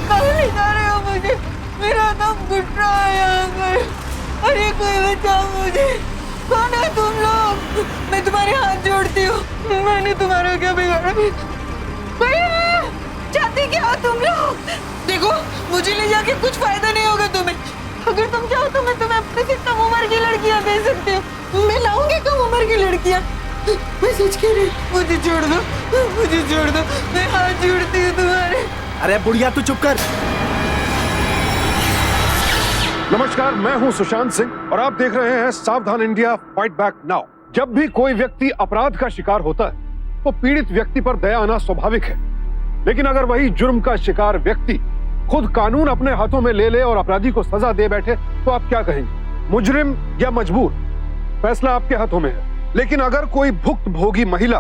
कहाँ ले जा रहे हो मुझे? मेरा दम घुट रहा है यहाँ पर। अरे कोई बचाओ मुझे। कौन है तुम लोग? मैं तुम्हारे हाथ जोड़ती हूँ। मैंने तुम्हारा क्या बिगाड़ा? भैया, चाहती क्या हो तुम लोग? देखो, मुझे ले जाके कुछ फायदा नहीं होगा तुम्हें। अगर तुम चाहो तो मैं तुम्हें अपने से कम उम्र की लड़कियां दे सकती हूँ। मैं लाऊंगी कम उम्र की लड़कियां। मैं सच कह रही हूँ। मुझे छोड़ दो, मुझे छोड़ दो। मैं हाथ जोड़ती हूँ तुम्हारे। अरे बुढ़िया तू चुप कर। नमस्कार, मैं हूं सुशांत सिंह और आप देख रहे हैं सावधान इंडिया फाइट बैक नाउ। जब भी कोई व्यक्ति अपराध का शिकार होता है तो पीड़ित व्यक्ति पर दया आना स्वाभाविक है, लेकिन अगर वही जुर्म का शिकार व्यक्ति खुद कानून अपने हाथों में ले ले और अपराधी को सजा दे बैठे तो आप क्या कहेंगे? मुजरिम या मजबूर? फैसला आपके हाथों में है। लेकिन अगर कोई भुक्तभोगी महिला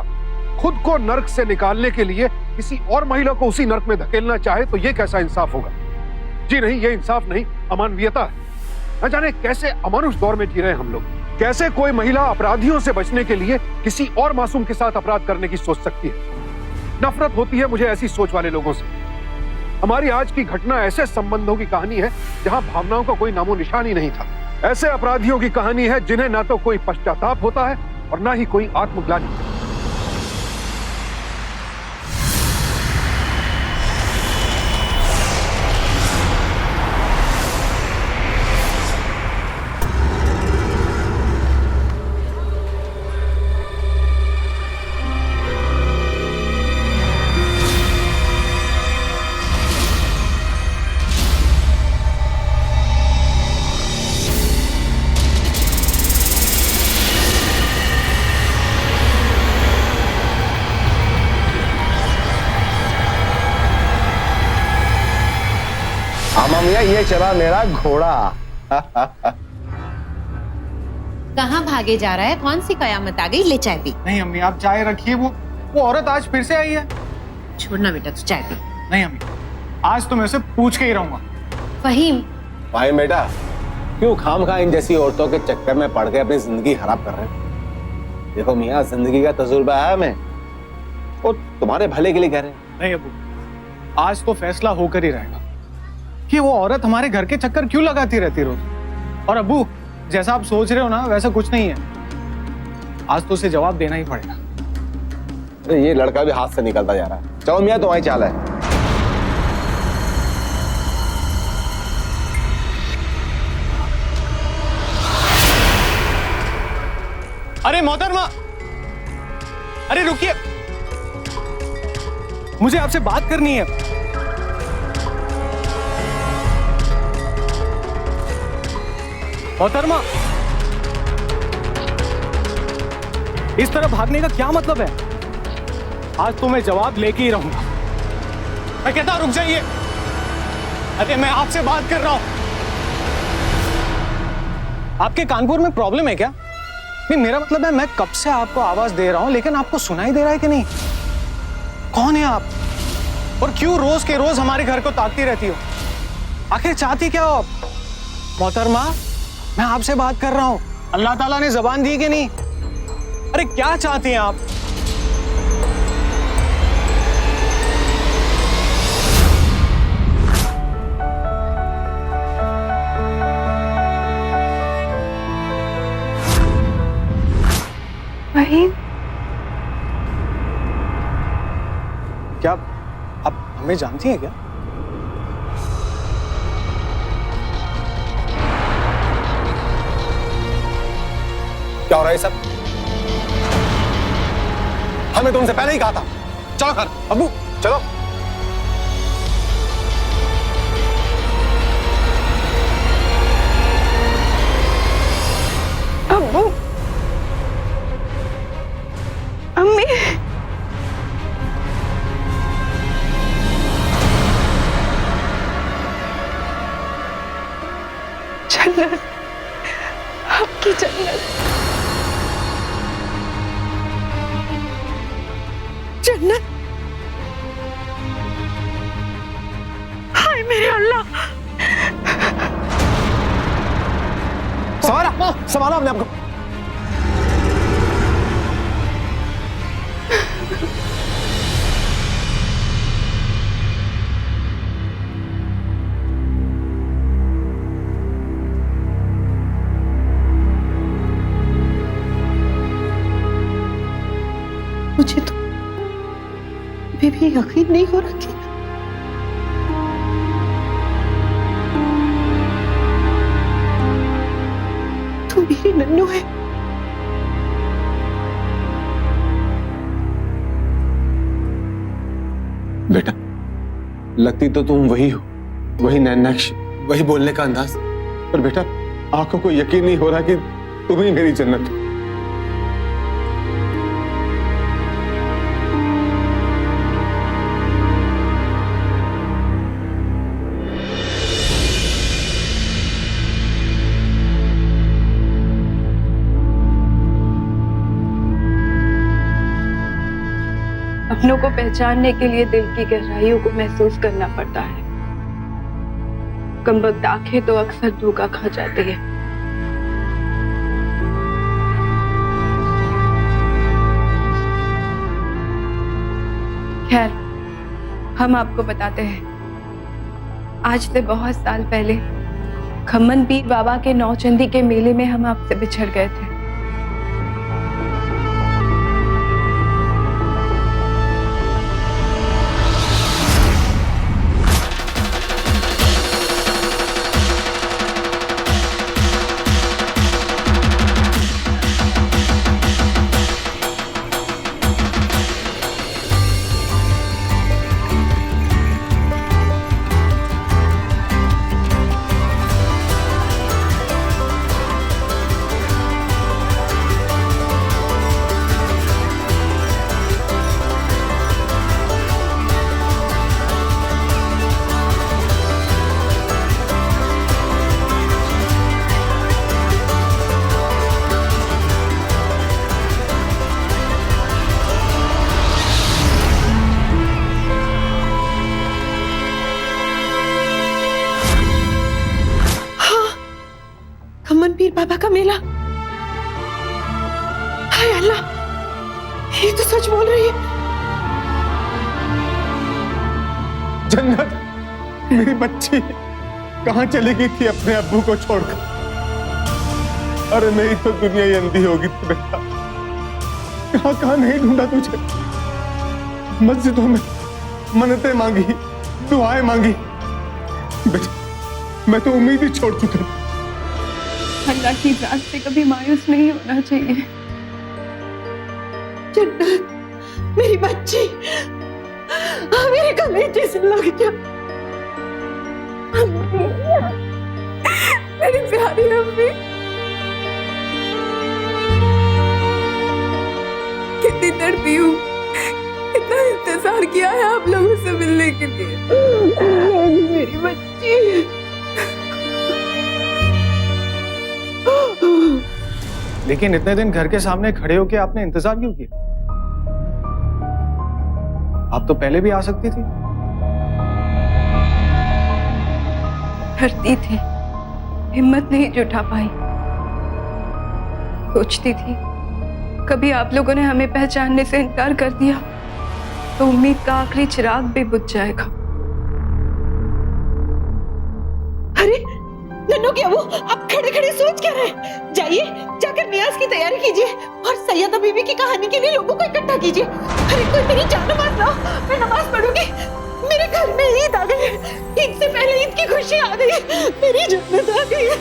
खुद को नर्क से निकालने के लिए किसी और महिला को उसी नर्क में धकेलना चाहे तो यह कैसा इंसाफ होगा? जी नहीं, ये इंसाफ नहीं, अमानवीयता है। न जाने कैसे अमानुष दौर में जी रहे हैं हम लोग। कैसे कोई महिला अपराधियों से बचने के लिए किसी और मासूम के साथ अपराध करने की सोच सकती है? नफरत होती है मुझे ऐसी सोच वाले लोगों से। हमारी आज की घटना ऐसे संबंधों की कहानी है जहां भावनाओं का कोई नामो निशान ही नहीं था। ऐसे अपराधियों की कहानी है जिन्हें ना तो कोई पश्चाताप होता है और ना ही कोई आत्मग्लानि। मियां, ये चला मेरा घोड़ा। कहाँ भागे जा रहा है? कौन सी कयामत आ गई? ले चाय पी। नहीं अम्मी, आप चाय रखिए। वो औरत आज फिर से आई है। छोड़ना बेटा, तू चाय पी। नहीं अम्मी, आज तो मैं उसे पूछ के ही रहूंगा। फहीम, भाई बेटा, क्यों खामखा इन जैसी औरतों के चक्कर में पड़ के अपनी जिंदगी खराब कर रहे हैं? देखो मियां, जिंदगी का तजुर्बा है हमें, और तुम्हारे भले के लिए कह रहे हैं। नहीं अबू, आज तो फैसला होकर ही रहेगा कि वो औरत हमारे घर के चक्कर क्यों लगाती रहती रोज। और अबू, जैसा आप सोच रहे हो ना वैसा कुछ नहीं है। आज तो उसे जवाब देना ही पड़ेगा। अरे ये लड़का भी हाथ से निकलता जा रहा है। चलो मियां, तुम्हारी चाल है। अरे मोहतरमा, अरे रुकिए, मुझे आपसे बात करनी है। मोहतरमा, इस तरह भागने का क्या मतलब है? आज तो मैं जवाब लेके ही रहूंगा। मैं कहता रुक जाइए। अरे मैं आपसे बात कर रहा हूं। आपके कानपुर में प्रॉब्लम है क्या? नहीं, मेरा मतलब है मैं कब से आपको आवाज दे रहा हूं लेकिन आपको सुनाई दे रहा है कि नहीं? कौन है आप? और क्यों रोज के रोज हमारे घर को ताकती रहती हो? आखिर चाहती क्या हो आप? मोहतरमा, मैं आपसे बात कर रहा हूं। अल्लाह ताला ने जबान दी कि नहीं? अरे क्या चाहती हैं आप? फहीम, क्या आप हमें जानती हैं क्या? क्या हो रहा है सब? हमें तुमसे पहले ही कहा था। चलो घर। अबू चलो। अब्बू, अम्मी, जन्नत, आपकी जन्नत, जन्नत। हाय मेरे अल्लाह। संभाला अपने आपको। मुझे तो अभी भी यकीन नहीं हो रहा कि तू मेरी नन्नू है। बेटा, लगती तो तुम वही हो, वही नैनाक्ष, वही बोलने का अंदाज, पर बेटा आंखों को यकीन नहीं हो रहा कि तुम ही मेरी जन्नत हो। अपनों को पहचानने के लिए दिल की गहराइयों को महसूस करना पड़ता है। कमबख्त आंखें तो अक्सर धोखा खा जाती है। खैर, हम आपको बताते हैं। आज से बहुत साल पहले खम्मन पीर बाबा के नौचंदी के मेले में हम आपसे बिछड़ गए थे। खम्मन पीर बाबा का मेला। हाय अल्लाह, ये तो सच बोल रही है। जन्नत, मेरी बच्ची कहां चली गई थी अपने अब्बू को छोड़कर? अरे मेरी तो दुनिया ही अंधी होगी थी बेटा। कहां कहां नहीं ढूंढा तुझे। मस्जिदों में मन्नतें मांगी, दुआएं मांगी। बेटा मैं तो उम्मीद ही छोड़ चुका था। अल्लाह की जात से कभी मायूस नहीं होना चाहिए। जन्नत, मेरी बच्ची, मेरे कलेजे से लग जा। मेरी प्यारी अम्मी, कितनी तड़पी हूँ, कितना इंतजार किया है आप लोगों से मिलने के लिए। मेरी बच्ची। लेकिन इतने दिन घर के सामने खड़े होके आपने इंतजार क्यों किया? आप तो पहले भी आ सकती थी। डरती थी, हिम्मत नहीं जुटा पाई। सोचती थी कभी आप लोगों ने हमें पहचानने से इनकार कर दिया तो उम्मीद का आखिरी चिराग भी बुझ जाएगा। अरे नन्नू, क्या वो आप खड़े खड़े सोच क्या रहे? जाइए, जाकर नियाज की तैयारी कीजिए और सैयदा बीबी की कहानी के लिए लोगों को इकट्ठा कीजिए। अरे कोई मेरी जान नमाज लाओ, मैं नमाज पढ़ूंगी। मेरे घर में ईद आ गई है, ईद से पहले ईद की खुशी आ गई है, मेरी जन्नत आ गई है।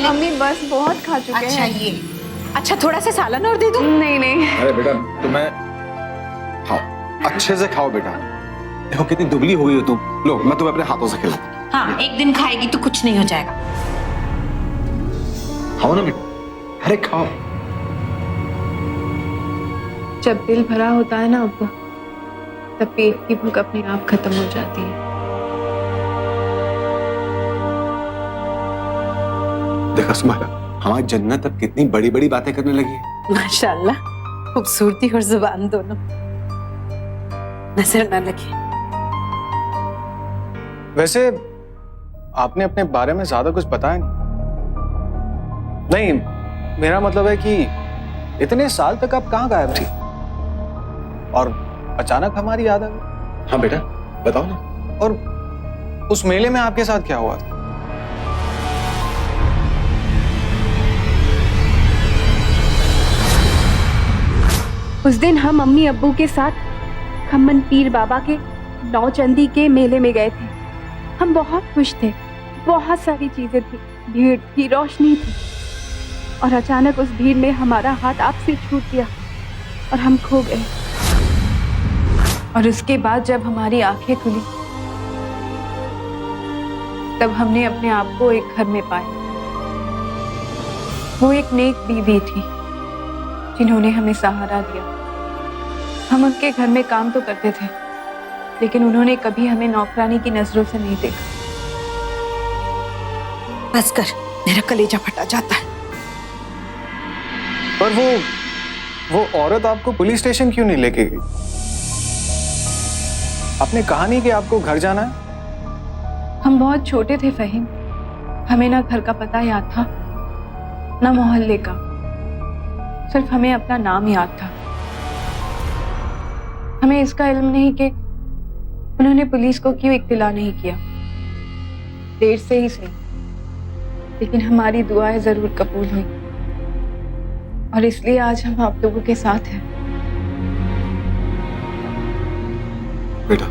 मम्मी बस बहुत खा चुके अच्छा हैं। ये, अच्छा थोड़ा सा सालन और दे दूं? नहीं नहीं। अरे बेटा तुम्हें खाओ, अच्छे से खाओ बेटा। देखो कितनी दुबली हो गई हो तुम। लो मैं तुम्हें अपने हाथों से खिलाऊं। हाँ, एक दिन खाएगी तो कुछ नहीं हो जाएगा। खाओ ना बेटा, अरे खाओ। जब दिल भरा होता है ना अब्बा, तब पेट की भूख अपने आप खत्म हो जाती है। देखा सुमाया, हमारी जन्नत अब कितनी बड़ी बड़ी बातें करने लगी है। माशाल्लाह, खूबसूरती और जुबान दोनों नजर न लगे। वैसे आपने अपने बारे में ज्यादा कुछ बताया नहीं। मेरा मतलब है कि इतने साल तक आप कहाँ गायब थी और अचानक हमारी याद आ गई? हाँ बेटा बताओ ना। और उस मेले में आपके साथ क्या हुआ था? उस दिन हम अम्मी अब्बू के साथ खम्मन पीर बाबा के नौचंदी के मेले में गए थे। हम बहुत खुश थे, बहुत सारी चीजें थी, भीड़ थी, रोशनी थी, और अचानक उस भीड़ में हमारा हाथ आपसे छूट गया और हम खो गए। और उसके बाद जब हमारी आंखें खुली तब हमने अपने आप को एक घर में पाया। वो एक नेक बीवी थी जिन्होंने हमें सहारा दिया। हम उनके घर में काम तो करते थे, लेकिन उन्होंने कभी हमें नौकरानी की नजरों से नहीं देखा। बस कर, मेरा कलेजा फटा जाता है। पर वो औरत आपको पुलिस स्टेशन क्यों नहीं लेके गई? आपने कहा नहीं कि आपको घर जाना है? हम बहुत छोटे थे फहीम, हमें ना घर का पता याद था ना मोहल्ले का, सिर्फ हमें अपना नाम याद था। हमें इसका इल्म नहीं कि उन्होंने पुलिस को क्यों इत्तला नहीं किया। देर से ही सही, लेकिन हमारी दुआएं जरूर कबूल हुई, और इसलिए आज हम आप लोगों के साथ हैं। बेटा,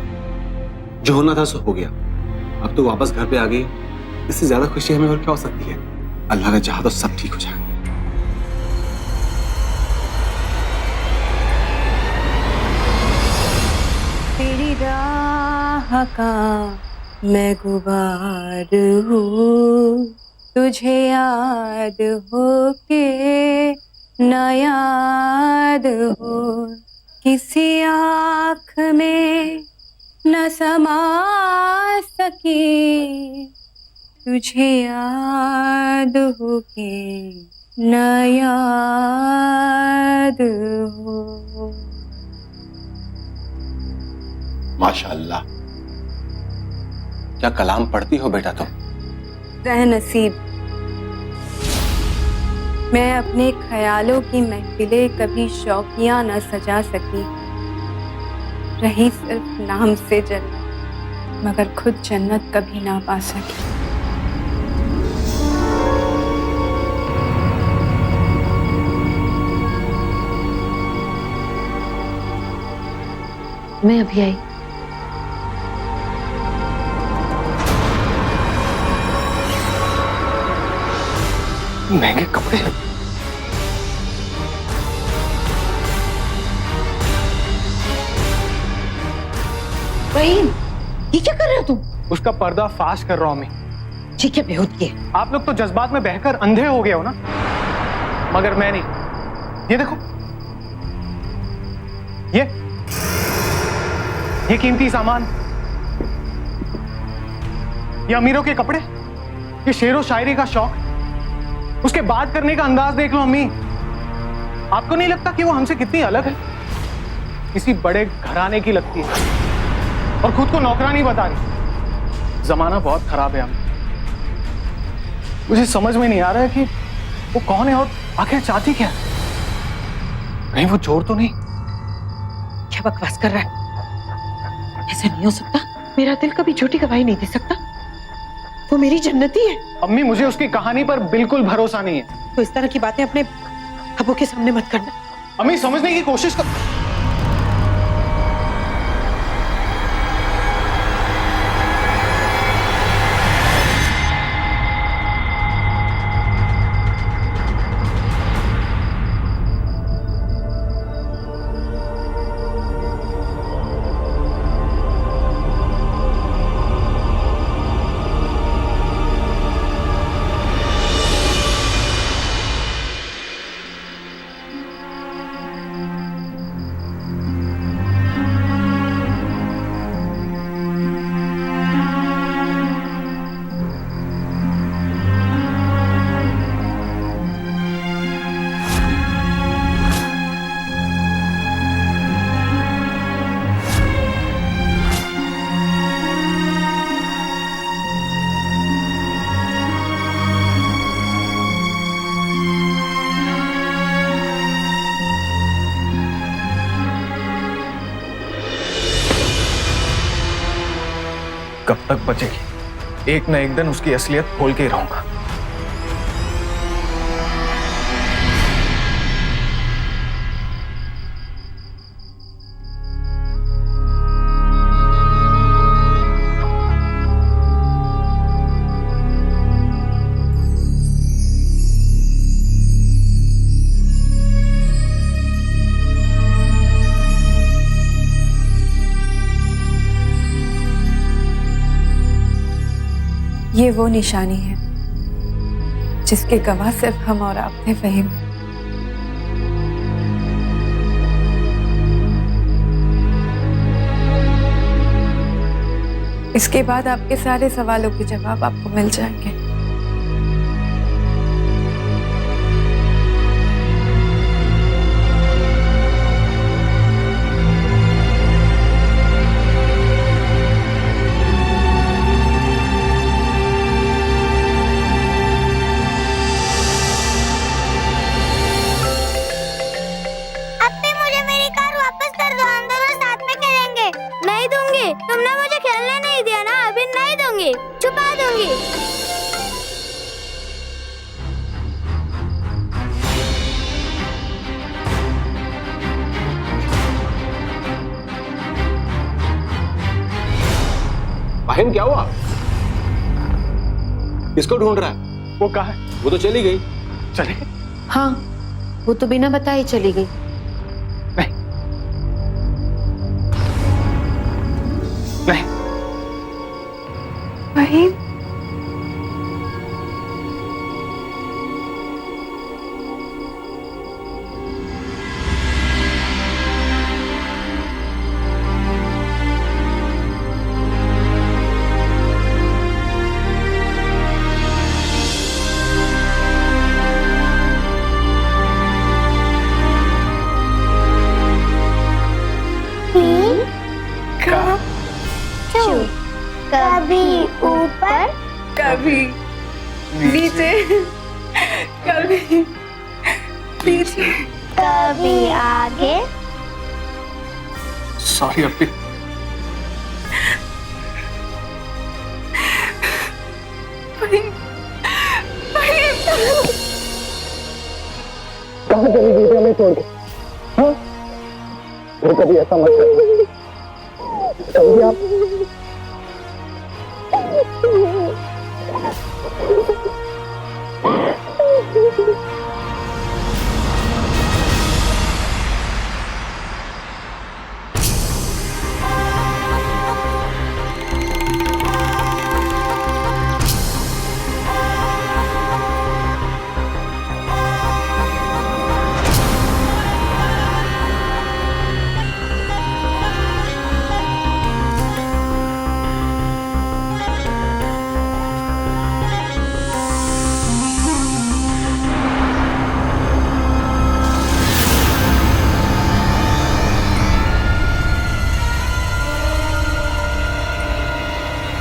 जो होना था सो हो गया। अब तो वापस घर पे आ गई, इससे ज्यादा खुशी हमें और क्या हो सकती है। अल्लाह का चाहा तो सब ठीक हो जाएगा। तेरी राह का मैं गुबार हूँ, तुझे याद हो के ना याद हो, किसी आँख में न समा सकी, तुझे याद हो के न याद हो। माशाअल्लाह, क्या कलाम पढ़ती हो बेटा तुम। रह नसीब, मैं अपने ख्यालों की महफिलें कभी शौकियां न सजा सकी, रही सिर्फ नाम से जन्नत, मगर खुद जन्नत कभी ना पा सकी। मैं अभी आई। महंगे कपड़े। वहीम, ये क्या कर रहे हो तुम? उसका पर्दा फाश कर रहा हूं मैं। ठीक है, बेहूद किए। आप लोग तो जज्बात में बहकर अंधे हो गए हो ना, मगर मैं नहीं। ये देखो, ये कीमती सामान, ये अमीरों के कपड़े, ये शेरो शायरी का शौक, उसके बात करने का अंदाज देख लो अम्मी। आपको नहीं लगता कि वो हमसे कितनी अलग है? किसी बड़े घराने की लगती है और खुद को नौकरानी बता रही। जमाना बहुत खराब है अम्मी। मुझे समझ में नहीं आ रहा है कि वो कौन है और आखिर चाहती क्या है। कहीं वो चोर तो नहीं? क्या बकवास कर रहा है? ऐसा नहीं हो सकता। मेरा दिल कभी झूठी गवाही नहीं दे सकता। वो मेरी जन्नती है। अम्मी, मुझे उसकी कहानी पर बिल्कुल भरोसा नहीं है। तो इस तरह की बातें अपने अब्बू के सामने मत करना। अम्मी, समझने की कोशिश कर। कब तक बचेगी? एक न एक दिन उसकी असलियत खोल के ही रहूंगा। ये वो निशानी है जिसके गवाह सिर्फ हम और आप थे फहीम। इसके बाद आपके सारे सवालों के जवाब आपको मिल जाएंगे। तुमने मुझे खेलने नहीं दिया ना, अभी नहीं दूंगी, छुपा दूंगी। फाहिम क्या हुआ? किसको ढूंढ रहा है? वो कहाँ है? वो तो चली गई। चले? हाँ, वो तो बिना बताए चली गई। नहीं। फहीम, कभी ऊपर कभी नीचे, कभी पीछे, कभी आगे। सॉरी अप्पी। फहीम, फहीम। कहाँ चली गई थी हमें छोड़ के? हाँ? फिर कभी ऐसा मत करना। कभी आप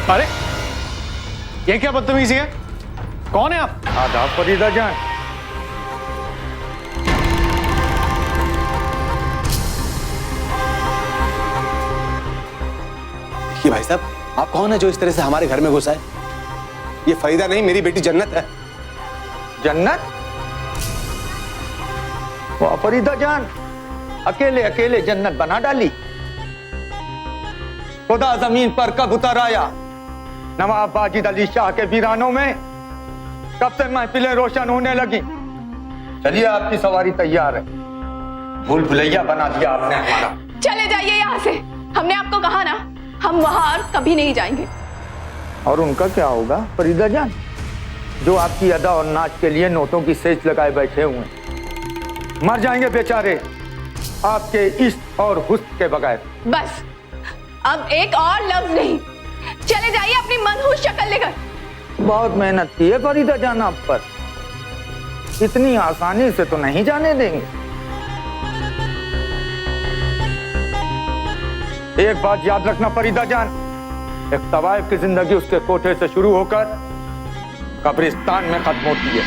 अरे ये क्या बदतमीजी है? कौन है आप? आदाब फरीदा जान। देखिए भाई साहब, आप कौन है जो इस तरह से हमारे घर में घुसा है? ये फरीदा नहीं, मेरी बेटी जन्नत है। जन्नत? वाह फरीदा जान, अकेले अकेले जन्नत बना डाली। खुदा जमीन पर कब उतर आया? नवाब वाजिद अली शाह के वीरानों में कब से महफिलें रोशन होने लगी। चलिए आपकी सवारी तैयार है। भूल भुलैया बना दिया आपने हमारा। चले जाइए यहाँ से, हमने आपको कहा ना, हम वहां कभी नहीं जाएंगे। और उनका क्या होगा फरीदा जान, जो आपकी अदा और नाच के लिए नोटों की सेज लगाए बैठे हुए हैं? मर जाएंगे बेचारे आपके इश्क और हुस्न के बगैर। बस अब एक और लफ्ज नहीं, चले जाइए अपनी मनहूस शक्ल लेकर। बहुत मेहनत की है फरीदा जान आप पर, इतनी आसानी से तो नहीं जाने देंगे। एक बात याद रखना फरीदा जान, एक तवाइफ की जिंदगी उसके कोठे से शुरू होकर कब्रिस्तान में खत्म होती है।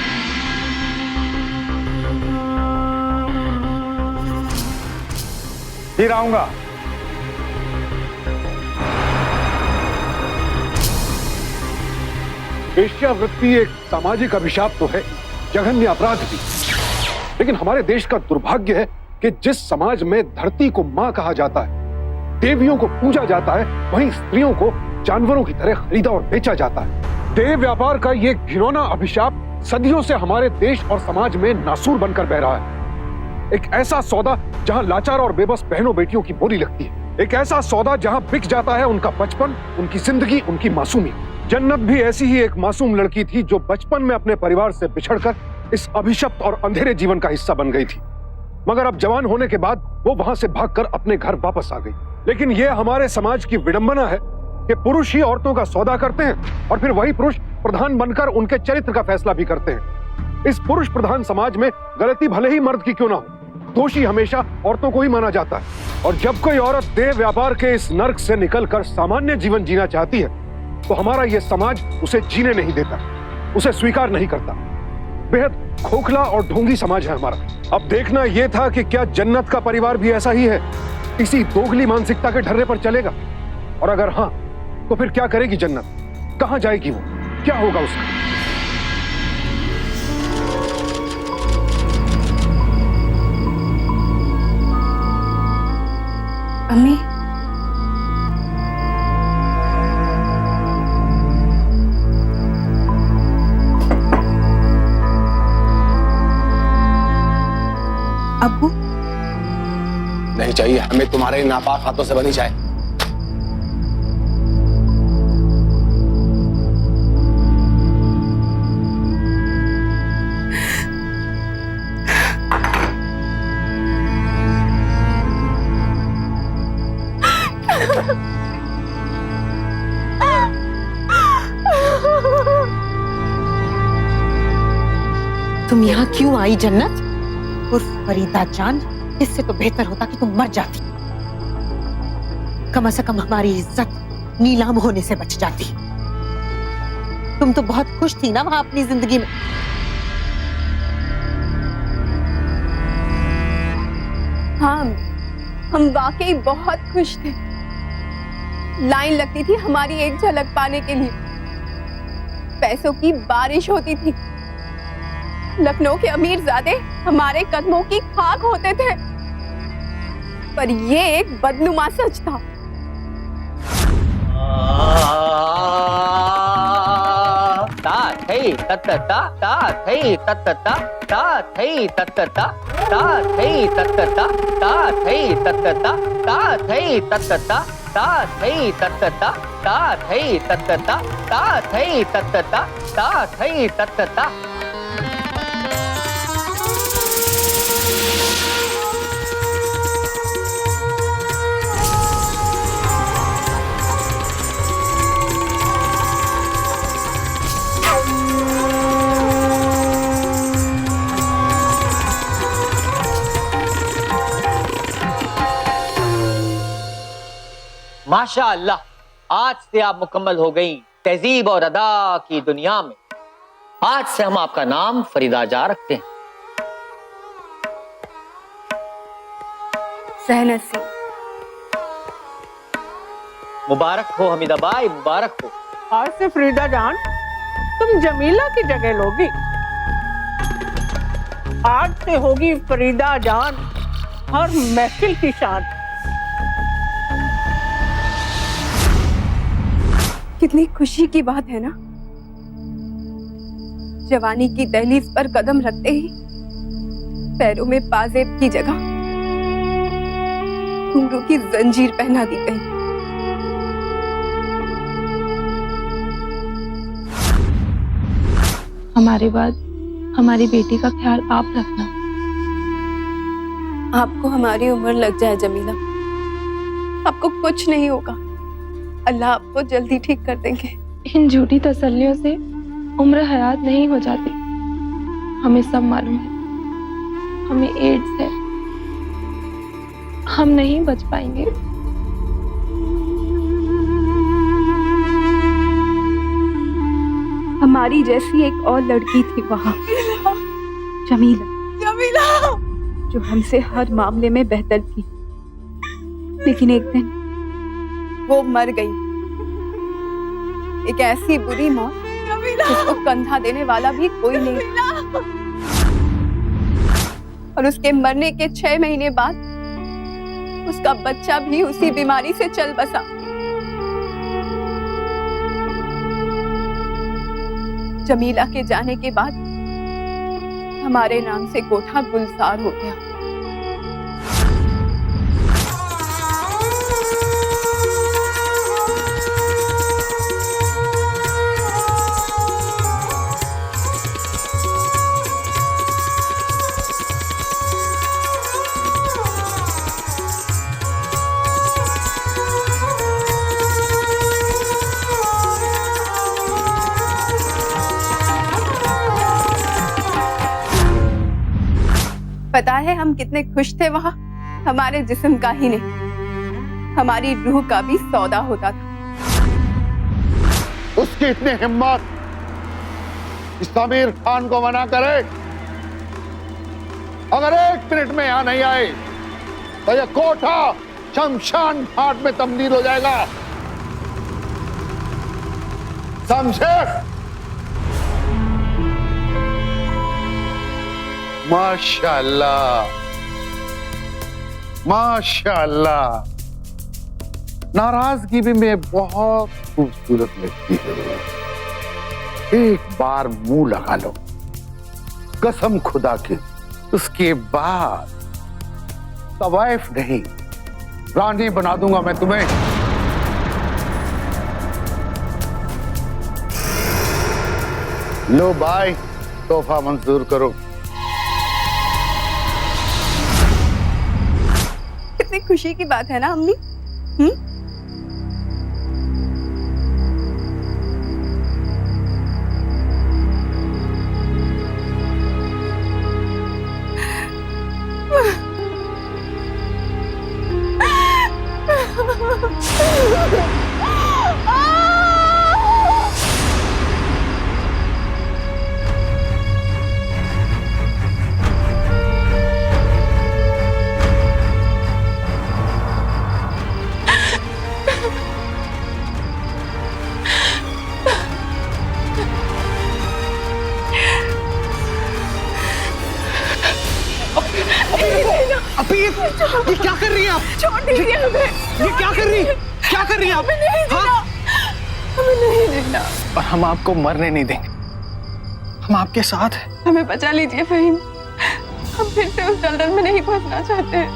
फिर आऊंगा। वेश्यावृत्ति एक सामाजिक अभिशाप तो है, जघन्य अपराध भी, लेकिन हमारे देश का दुर्भाग्य है कि जिस समाज में धरती को मां कहा जाता है, देवियों को पूजा जाता है, वहीं स्त्रियों को जानवरों की तरह खरीदा और बेचा जाता है। देव व्यापार का ये घिनौना अभिशाप सदियों से हमारे देश और समाज में नासूर बनकर बह रहा है। एक ऐसा सौदा जहां लाचार और बेबस बहनों बेटियों की बोली लगती है, एक ऐसा सौदा जहां बिक जाता है उनका बचपन, उनकी जिंदगी, उनकी मासूमियत। जन्नत भी ऐसी ही एक मासूम लड़की थी जो बचपन में अपने परिवार से बिछड़कर इस अभिशप्त और अंधेरे जीवन का हिस्सा बन गई थी। मगर अब जवान होने के बाद वो वहां से भागकर अपने घर वापस आ गई। लेकिन ये हमारे समाज की विडंबना है कि पुरुष ही औरतों का सौदा करते हैं और फिर वही पुरुष प्रधान बनकर उनके चरित्र का फैसला भी करते हैं। इस पुरुष प्रधान समाज में गलती भले ही मर्द की क्यों ना हो, दोषी हमेशा औरतों को ही माना जाता है। और जब कोई औरत देह व्यापार के इस नर्क से निकलकर सामान्य जीवन जीना चाहती है तो हमारा यह समाज उसे जीने नहीं देता, उसे स्वीकार नहीं करता। बेहद खोखला और ढोंगी समाज है हमारा। अब देखना यह था कि क्या जन्नत का परिवार भी ऐसा ही है, इसी दोगली मानसिकता के ढर्रे पर चलेगा, और अगर हाँ तो फिर क्या करेगी जन्नत, कहां जाएगी वो, क्या होगा उसका। अम्मी, अब्बू, नहीं चाहिए हमें तुम्हारे नापाक हाथों से बनी चाय। तुम यहाँ क्यों आई जन्नत? उर्फ फरीदा जान, इससे तो बेहतर होता कि तुम मर जाती। कम से कम हमारी इज्जत नीलाम होने से बच जाती। तुम तो बहुत खुश थी ना वहां अपनी जिंदगी में। हाँ, हम वाकई बहुत खुश थे। लाइन लगती थी हमारी एक झलक पाने के लिए, पैसों की बारिश होती थी, लखनऊ के अमीरजादे हमारे कदमों की खाक होते थे, पर ये एक बदनुमा सच था। माशा अल्लाह, आज से आप मुकम्मल हो गई तहजीब और अदा की दुनिया में। आज से हम आपका नाम फरीदा जा रखते हैं। सहनसी। मुबारक हो हमीदा बाई, मुबारक हो। आज से फरीदा जान तुम जमीला की जगह लोगी। आज से होगी फरीदा जान हर महफिल की शान। कितनी खुशी की बात है ना, जवानी की दहलीज पर कदम रखते ही पैरों में पाजेब की जगह घुंघरू की जंजीर पहना दी गई। हमारे बाद हमारी बेटी का ख्याल आप रखना। आपको हमारी उम्र लग जाए जमीला, आपको कुछ नहीं होगा, अल्लाह आपको जल्दी ठीक कर देंगे। इन झूठी तसल्लियों से उम्र हयात नहीं हो जाती। हमें सब मालूम है, हमें एड्स है, हम नहीं बच पाएंगे। हमारी जैसी एक और लड़की थी वहां, जमीला। जमीला जो हमसे हर मामले में बेहतर थी, लेकिन एक दिन वो मर गई। एक ऐसी बुरी मौत जिसको कंधा देने वाला भी कोई नहीं। और उसके मरने के 6 महीने बाद उसका बच्चा भी उसी बीमारी से चल बसा। जमीला के जाने के बाद हमारे नाम से कोठा गुलजार हो गया। पता है हम कितने खुश थे वहां। हमारे जिस्म का ही नहीं, हमारी रूह का भी सौदा होता था। उसकी इतनी हिम्मत इस आमिर खान को मना करे। अगर 1 मिनट में यहां नहीं आए तो यह कोठा शमशान घाट में तब्दील हो जाएगा, समझे? माशाअल्लाह, माशाअल्लाह। नाराजगी भी में बहुत खूबसूरत लगती है। एक बार मुंह लगा लो कसम खुदा की, उसके बाद तवाइफ नहीं रानी बना दूंगा मैं तुम्हें। लो भाई, तोहफा मंजूर करो। कितनी खुशी की बात है ना अम्मी। ये क्या कर रही हैं आप? छोड़ दीजिए हमें। ये क्या कर रही हैं आप? हमें नहीं देना। और हम आपको मरने नहीं देंगे, हम आपके साथ हैं। हमें बचा लीजिए फहीम, हम फिर से उस दलदल में नहीं फंसना चाहते हैं।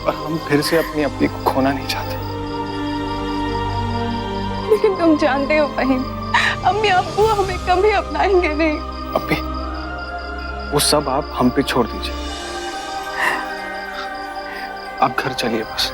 और हम फिर से अपनी अपनी को खोना नहीं चाहते। लेकिन तुम जानते हो फहीम, अम्मी अब्बू हमें कभी अपनाएंगे नहीं। अब्बी, वो सब आप हम पे छोड़ दीजिए, आप घर चलिए बस।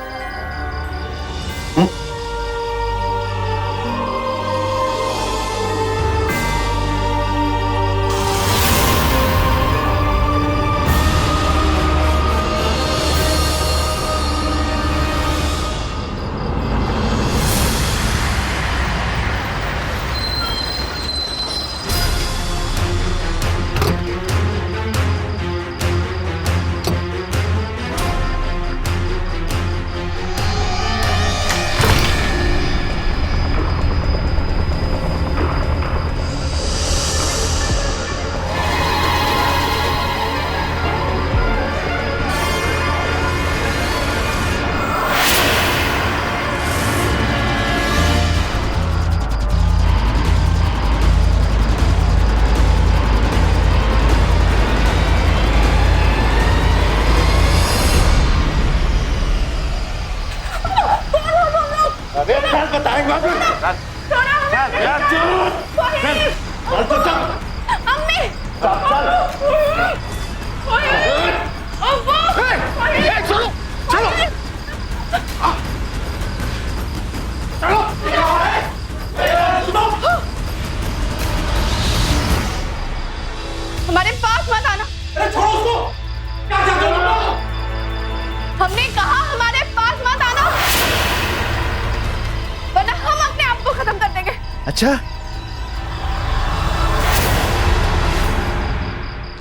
हमारे पास मत आना। छोड़ो उसको। क्या चाहते हो? हमने कहा हमारे पास मत आना, वरना हम अपने आप को खत्म कर देंगे। अच्छा,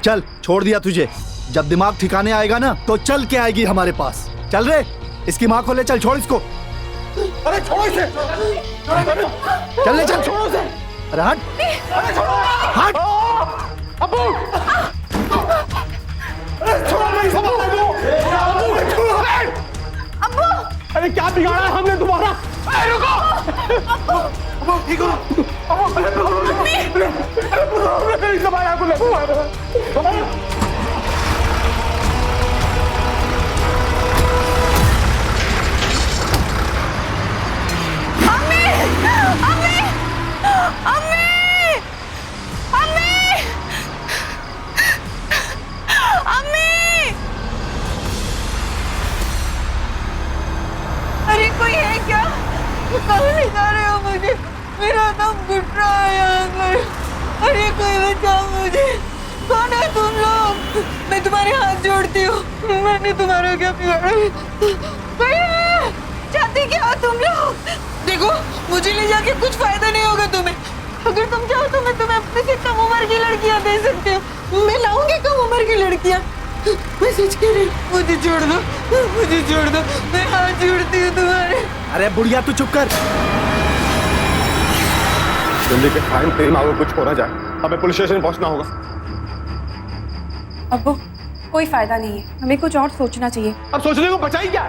चल छोड़ दिया तुझे। जब दिमाग ठिकाने आएगा ना तो चल के आएगी हमारे पास। चल रे, इसकी माँ को ले चल, छोड़ इसको। अरे छोड़ो इसे। चल ले चल, छोड़ो इसे। अरे हट, अरे छोड़ो, हट। अब्बू, अरे छोड़ो मेरी समझ दो। अब्बू, अरे क्या बिगाड़ा है हमने तुम्हारा? अरे रुको। अब्बू ठीक हो? मेरी समझ को ले। अरे कोई है क्या? कहाँ ले जा रहे हो मुझे? मेरा दम घुट रहा है यहाँ पर। अरे कोई बचाओ मुझे, कौन है तुम लोग? मैं तुम्हारे हाथ जोड़ती हूँ, मैंने तुम्हारा क्या बिगाड़ा? चाहती क्या हो तुम लोग? देखो, मुझे ले जाके कुछ फायदा नहीं होगा तुम्हें। अगर तुम चाहो तो मैं तुम्हें अपने से कम उम्र की लड़कियां दे सकती हूँ। मैं लाऊंगी कम उम्र की लड़कियां। मैं सच कह रही हूँ, मुझे छोड़ दो, मुझे छोड़ दो, मैं हाथ जोड़ती हूँ तुम्हारे। अरे बुढ़िया तू चुप कर। जल्दी के टाइम तेरी माँ को कुछ हो ना जाए, हमें पुलिस स्टेशन पहुंचना होगा। अब्बू कोई फायदा नहीं है, हमें कुछ और सोचना चाहिए। अब सोचने को बचा ही क्या?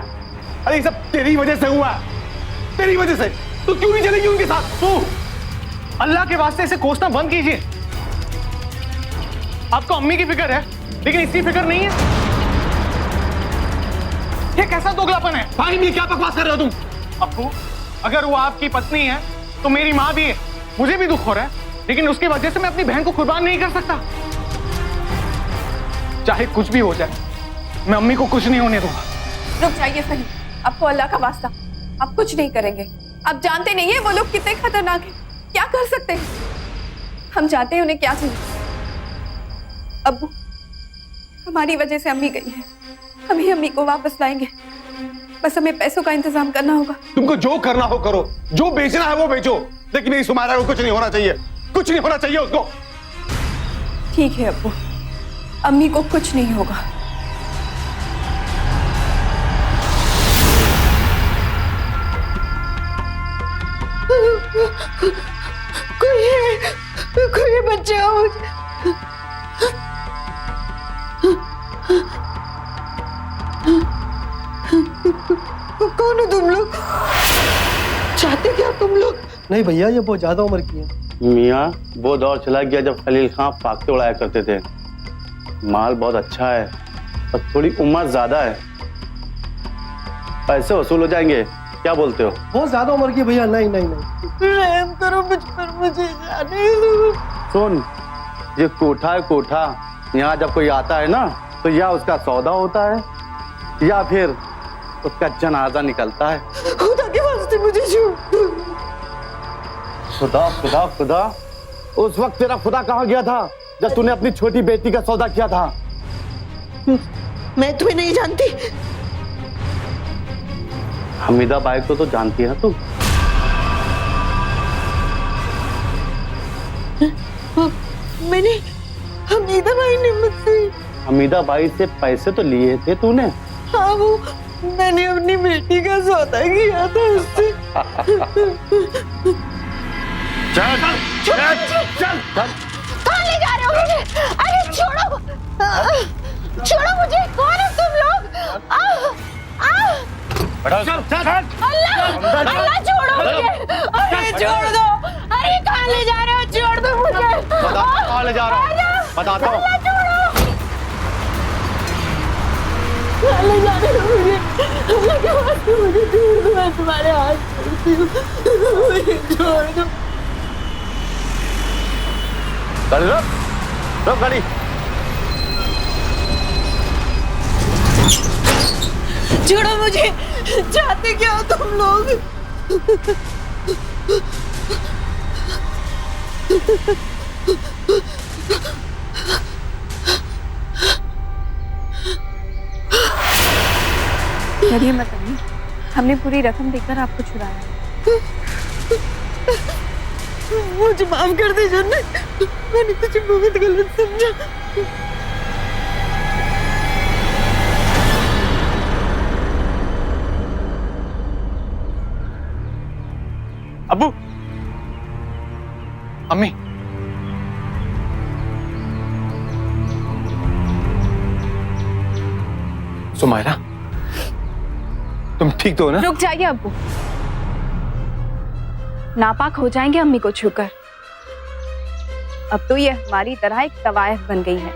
अरे ये सब तेरी वजह से हुआ, तेरी वजह से। तू क्यों नहीं चलेगी उनके साथ? तू अल्लाह के वास्ते इसे कोसना बंद कीजिए। आपको अम्मी की फिक्र है लेकिन इसकी फिक्र नहीं है। ये कैसा दोगलापन है? भाई ये क्या बकवास कर रहे हो तुम? अब्बू, अगर वो आपकी पत्नी है तो मेरी माँ भी है। मुझे भी दुख हो रहा है, लेकिन उसकी वजह से मैं अपनी बहन को कुर्बान नहीं कर सकता। चाहे कुछ भी हो जाए, मैं अम्मी को कुछ नहीं होने दूंगा। रुक जाइए सही, आपको अल्लाह का वास्ता, आप कुछ नहीं करेंगे। आप जानते नहीं है वो लोग कितने खतरनाक हैं, क्या कर सकते हैं। हम जानते हैं उन्हें क्या चाहिए। अब्बू, हमारी वजह से अम्मी गई है, हम ही अम्मी को वापस लाएंगे। बस हमें पैसों का इंतजाम करना होगा। तुमको जो करना हो करो, जो बेचना है वो बेचो, लेकिन मेरी सुमाइरा को कुछ नहीं होना चाहिए, कुछ नहीं होना चाहिए उसको। ठीक है अब्बू, अम्मी को कुछ नहीं होगा। कोई बचाओ। कौन हो तुम लोग? चाहते क्या तुम लोग? नहीं भैया, ये बहुत ज्यादा उम्र की है। मियाँ, वो दौर चला गया जब खलील खां फाकते उड़ाया करते थे। माल बहुत अच्छा है और थोड़ी उम्र ज्यादा है, पैसे वसूल हो जाएंगे। क्या बोलते हो? बहुत ज्यादा उम्र की भैया। नहीं नहीं नहीं, रहम करो मुझ पर, मुझे जाने दो। सुन, ये कोठा है कोठा। यहाँ जब कोई आता है ना तो या उसका सौदा होता है या फिर उसका जनाजा निकलता है। खुदा के वास्ते मुझे छोड़ दो। खुदा खुदा खुदा, उस वक्त तेरा खुदा कहाँ गया था जब तूने अपनी छोटी बेटी का सौदा किया था? मैं तुम्हें नहीं जानती। हमीदा बाई को तो जानती है ना तुम? मैंने हमीदा बाई ने मुझसे, हमीदा बाई से पैसे तो लिए थे तूने? हाँ, वो मैंने अपनी बेटी का सौदा किया था उससे। चल चल चल चल। कहाँ ले जा रहे हो मुझे? अरे छोड़ो, छोड़ो मुझे। कौन है तुम लोग? चल चल। अल्लाह, अल्लाह छोड़ो मुझे। अरे छोड़ दो। अरे कहाँ ले जा रहे हो? छोड़ दो मुझे। कहाँ ले जा रहा हूँ बताता हूँ। कहाँ ले जा रहे हो मुझे? अल्लाह के वास्ते मुझे छोड़ दो, मैं तुम्हारे हाथ जोड़ती हूँ, मुझे छोड़ दो। गाड़ी रोक, रोक गाड़ी। छोड़ो मुझे। चाहते क्या हो तुम लोग? डरिए मत अम्मी, हमने पूरी रकम देकर आपको छुड़ाया। मुझे माफ कर दे जन्नत, मैंने तुझे बहुत गलत समझा। अब्बू, अम्मी, सुमाइरा, तुम ठीक तो हो ना? रुक जाइए अब्बू, नापाक हो जाएंगे अम्मी को छूकर। अब तो ये हमारी तरह एक तवायफ बन गई है।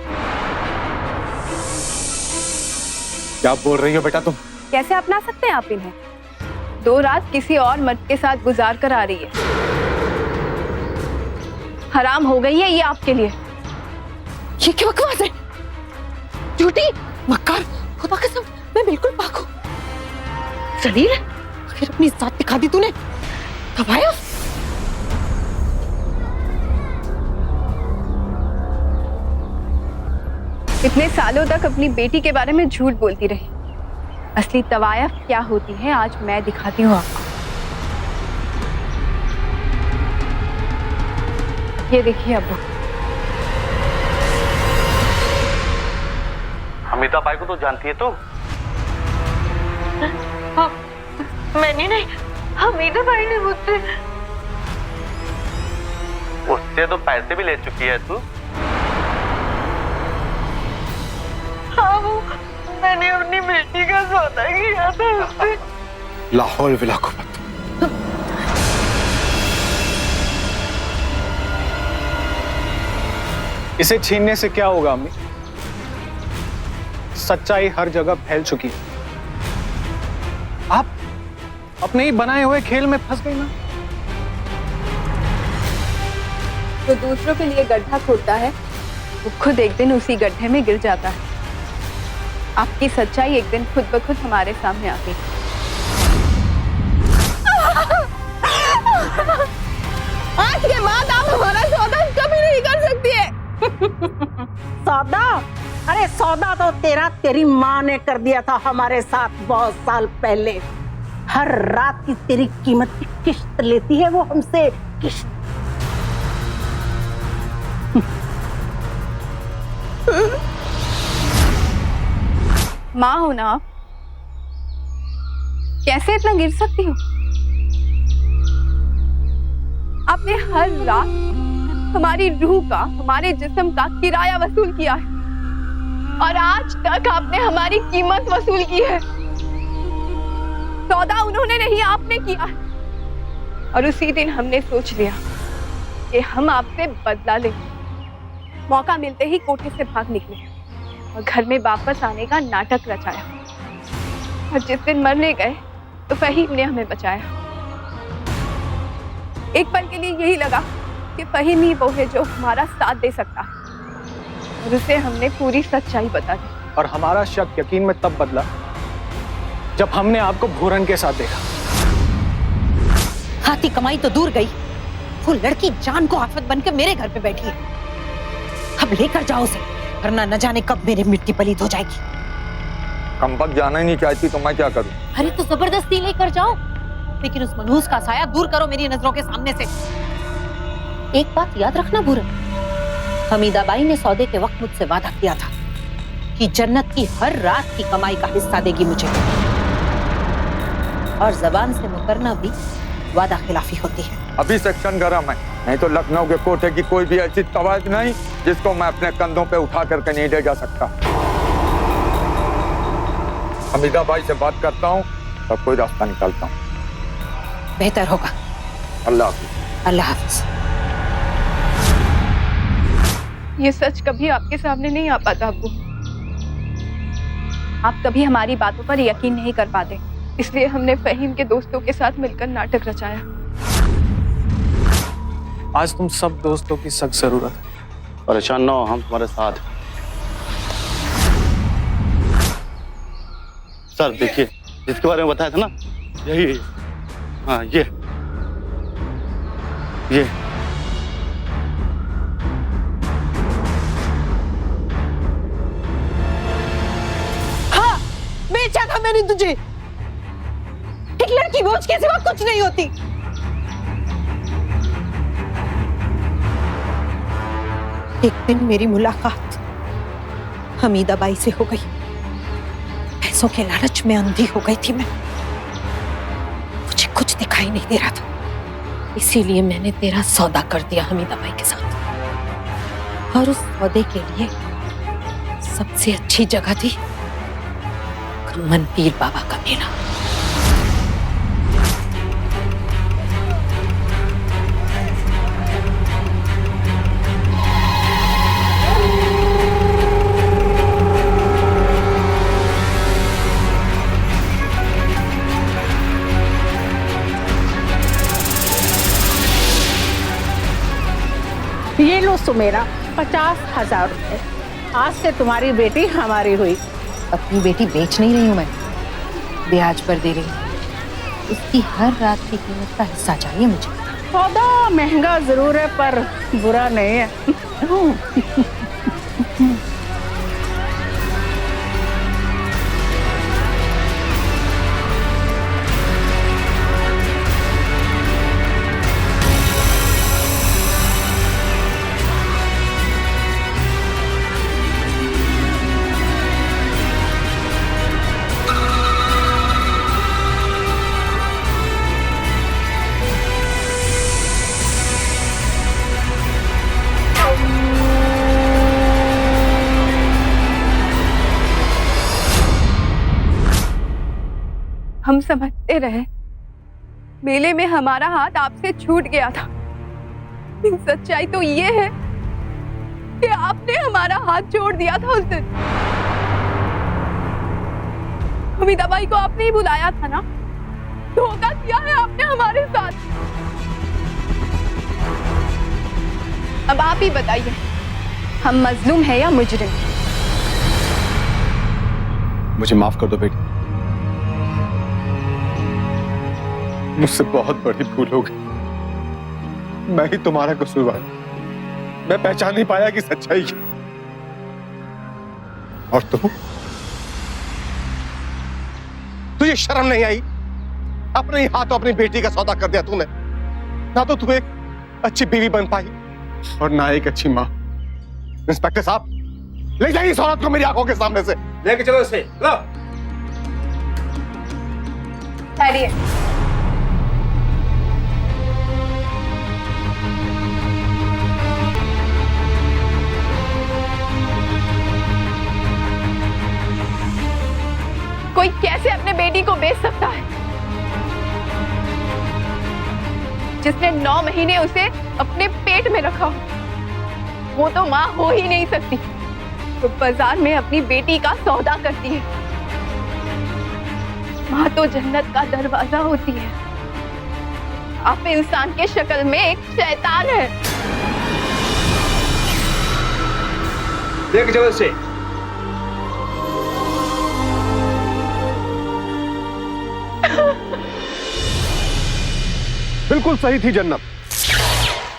क्या बोल रही हो बेटा तुम? कैसे अपना सकते हैं आप इन्हें? 2 रात किसी और मर्द के साथ गुजार कर आ रही है। हराम हो गई है ये आपके लिए। ये क्या बकवास है? झूठी, मक्कार, खुदा कसम, मैं बिल्कुल पाक हूँ। जलील, आखिर अपनी जात दिखा दी तूने। तवायफ, इतने सालों तक अपनी बेटी के बारे में झूठ बोलती रही। असली तवायफ क्या होती है आज मैं दिखाती हूँ आपको। ये देखिए अब्बू। हमीदा बाई को तो जानती है तो? मैंने नहीं, हमीदा बाई ने मुझसे। उससे तो पैसे भी ले चुकी है तू। हाँ, वो मैंने अपनी बेटी का सौदा किया था उससे। लाहौल विला कुव्वत। इसे छीनने से क्या होगा अम्मी? सच्चाई हर जगह फैल चुकी है। आप अपने ही बनाए हुए खेल में फंस गई ना। जो दूसरों के लिए गड्ढा खोदता है वो खुद एक दिन उसी गड्ढे में गिर जाता है। आपकी सच्चाई एक दिन खुद ब खुद हमारे सामने आती है। आज के बाद आप हमारा सौदा कभी नहीं कर सकती है। सौदा? अरे सौदा तो तेरी माँ ने कर दिया था हमारे साथ बहुत साल पहले। हर रात की तेरी कीमत की किश्त लेती है वो हमसे, किश्त। माँ हो ना आप, कैसे इतना गिर सकती हो? आपने हर रात हमारी रूह का, हमारे जिस्म का किराया वसूल किया है और आज तक आपने हमारी कीमत वसूल की है। सौदा उन्होंने नहीं, आपने किया है। और उसी दिन हमने सोच लिया कि हम आपसे बदला लेंगे। मौका मिलते ही कोठे से भाग निकले और घर में वापस आने का नाटक रचाया। और जिस दिन मरने गए तो फहीम ने हमें बचाया। एक पल के लिए यही लगा कि फहीम ही वो है जो हमारा साथ दे सकता है और उसे हमने पूरी सच्चाई बता दी। और हमारा शक यकीन में तब बदला जब हमने आपको भूरन के साथ देखा। हाथी कमाई तो दूर गई, वो लड़की जान को आफत बनकर मेरे घर पे बैठी है। अब लेकर जाओ उसे, वरना न जाने कब मेरी मिट्टी पलीद हो जाएगी। कम वक्त जाना ही नहीं चाहती तो मैं क्या करूं? अरे तो जबरदस्ती लेकर जाओ, लेकिन उस मनहूस का साया दूर करो मेरी नजरों के सामने से। एक बात याद रखना भूरन, हमीदा बाई ने सौदे के वक्त मुझसे वादा किया था कि जन्नत की हर रात की कमाई का हिस्सा देगी मुझे। और जबान से मुकरना भी वादा खिलाफी होती है। अभी सेक्शन गरम है, नहीं तो लखनऊ के कोठे की कोई भी ऐसी तवायफ नहीं जिसको मैं अपने कंधों पे उठा करके नहीं ले जा सकता। हमीदा बाई से बात करता हूँ, तब कोई रास्ता निकालता हूँ। बेहतर होगा। अल्लाह हाफिज। अल्लाह हाफिज। ये सच कभी आपके सामने नहीं आ पाता अब्बू। आप कभी हमारी बातों पर यकीन नहीं कर पाते, इसलिए हमने फहीम के दोस्तों के साथ मिलकर नाटक रचाया। आज तुम सब दोस्तों की सख्त जरूरत है। परेशान ना हो, हम तुम्हारे साथ। सर देखिए, जिसके बारे में बताया था ना, यही। हाँ ये हाँ, बेचा था मैंने तुझे। एक लड़की बोझ के सिवा कुछ नहीं होती। एक दिन मेरी मुलाकात हमीदा बाई से हो गई। पैसों के लालच में अंधी हो गई थी मैं। मुझे कुछ दिखाई नहीं दे रहा था, इसीलिए मैंने तेरा सौदा कर दिया हमीदा बाई के साथ। और उस सौदे के लिए सबसे अच्छी जगह थी खम्मन पीर बाबा का मेला। ये लो सुमेरा, 50,000 रुपए। आज से तुम्हारी बेटी हमारी हुई। अपनी बेटी बेच नहीं रही हूँ मैं, ब्याज पर दे रही हूँ। उसकी हर रात की कीमत का हिस्सा चाहिए मुझे। सौदा महंगा जरूर है पर बुरा नहीं है। समझते रहे मेले में हमारा हाथ आपसे छूट गया था। सच्चाई तो ये है कि आपने हमारा हाथ जोड़ दिया था उस दिन। हमीदा बाई को आपने ही बुलाया था ना? धोखा किया है आपने हमारे साथ। अब आप ही बताइए, हम मजलूम है या मुजरिम? मुझे माफ कर दो बेटी, मुझसे बहुत बड़ी भूल हो गई। मैं ही तुम्हारा कसूरवार, मैं पहचान नहीं पाया कि सच्चाई है। और तुझे शर्म नहीं आई? अपने ही हाथों अपनी बेटी का सौदा कर दिया तूने। ना तो तू एक अच्छी बीवी बन पाई और ना एक अच्छी मां। इंस्पेक्टर साहब, ले जाइए इस औरत को मेरी आंखों के सामने से। लेके चलो इसे। लो। ठहरिए। कोई कैसे अपने बेटी को बेच सकता है जिसने 9 महीने उसे अपने पेट में रखा हो? वो तो मां हो ही नहीं सकती, तो बाजार में अपनी बेटी का सौदा करती है। मां तो जन्नत का दरवाजा होती है। आप इंसान के शक्ल में एक शैतान है। देख चलो इसे। बिल्कुल सही थी जन्नत।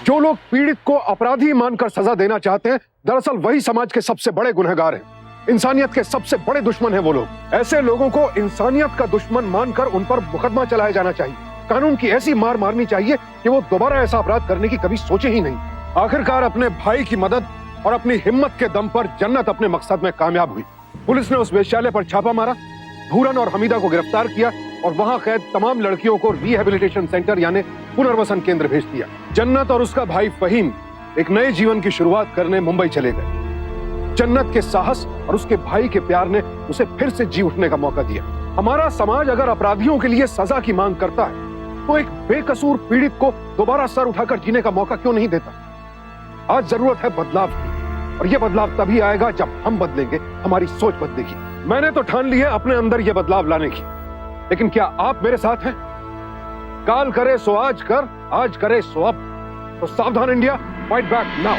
जो लोग पीड़ित को अपराधी मानकर सजा देना चाहते हैं, दरअसल वही समाज के सबसे बड़े गुनहगार हैं। इंसानियत के सबसे बड़े दुश्मन हैं वो लोग। ऐसे लोगों को इंसानियत का दुश्मन मानकर उन पर मुकदमा चलाया जाना चाहिए। कानून की ऐसी मार मारनी चाहिए कि वो दोबारा ऐसा अपराध करने की कभी सोचे ही नहीं। आखिरकार अपने भाई की मदद और अपनी हिम्मत के दम पर जन्नत अपने मकसद में कामयाब हुई। पुलिस ने उस वेश्यालय पर छापा मारा, धूरन और हमीदा को गिरफ्तार किया और वहां कैद तमाम लड़कियों को रिहेबिलिटेशन सेंटर यानी पुनर्वसन केंद्र भेज दिया। जन्नत और उसका भाई फहीम एक नए जीवन की शुरुआत करने मुंबई चले गए। जन्नत के साहस और उसके भाई के प्यार ने उसे फिर से जी उठने का मौका दिया। हमारा समाज अगर अपराधियों के लिए सजा की मांग करता है तो एक बेकसूर पीड़ित को दोबारा सर उठाकर जीने का मौका क्यों नहीं देता? आज जरूरत है बदलाव की, और यह बदलाव तभी आएगा जब हम बदलेंगे, हमारी सोच बदलेगी। मैंने तो ठान ली है अपने अंदर यह बदलाव लाने की, लेकिन क्या आप मेरे साथ हैं? काल करे सो आज कर, आज करे सो अब। तो सावधान इंडिया, फाइट बैक नाउ।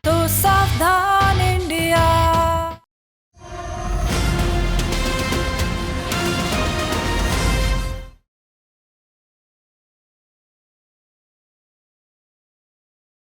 तो सावधान